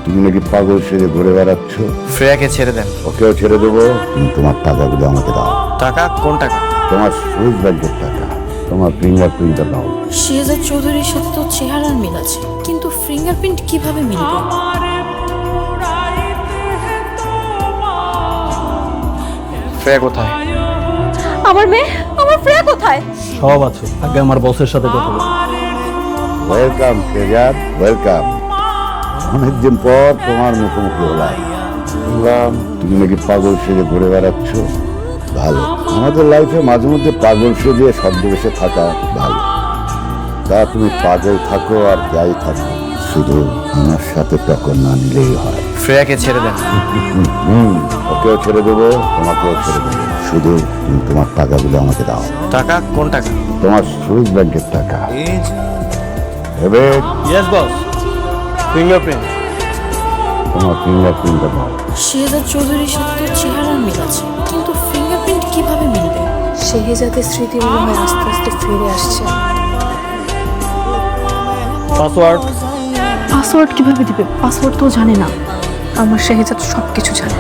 তুমি নাকি পাগল সেজে ঘুরে বেড়াচ্ছ। শ্রেয়াকে ছেড়ে দেন। ওকেও ছেড়ে দেবো। তুমি তোমার টাকাগুলো আমাকে দাও। টাকা? কোন টাকা? তোমার সুইস ব্যাংকের টাকা, তোমার ফিঙ্গারপ্রিন্টটা দাও। শেহজাদ চৌধুরীর সাথে তো চেহারার মিল আছে, কিন্তু ফিঙ্গারপ্রিন্ট কিভাবে মিলবে? শ্রেয়া কোথায়? আমার মেয়ে, আমার ফ্রেয়া কোথায়? সব আছে, আগে আমার বসের সাথে কথা বল। Welcome Shehzad, welcome. অনেকদিন পর তোমার মুখোমুখি হলাম। শুনলাম তুমি নাকি পাগল সেজে ঘুরে বেড়াচ্ছ। ভালো, আমাদের লাইফে মাঝে মধ্যে পাগল সেজে ছদ্মবেশে থাকা ভালো। তা তুমি পাগল থাকো আর যাই থাকো, শুধু আমার সাথে টক্কর না নিলেই হয়। শ্রেয়াকে ছেড়ে দেন। ওকেও ছেড়ে দেবো, তোমাকেও ছেড়ে দেবো। শুধু তুমি তোমার টাকাগুলো আমাকে দাও। টাকা? কোন টাকা? তোমার সুইস ব্যাংকের টাকা। এবে ইয়েস বস। ফিঙ্গারপ্রিন্ট। তোমার ফিঙ্গারপ্রিন্টটা দাও। শেহজাদ চৌধুরীর সাথে তো চেহারার মিল আছে, কিন্তু ফিঙ্গারপ্রিন্ট কিভাবে মিলবে? শেহজাদের স্মৃতিগুলো হয় আস্তে আস্তে ফিরে আসছে। পাসওয়ার্ড? পাসওয়ার্ড কিভাবে দিবে? পাসওয়ার্ড তো জানে না। আমার শেহজাদ সব কিছু জানে।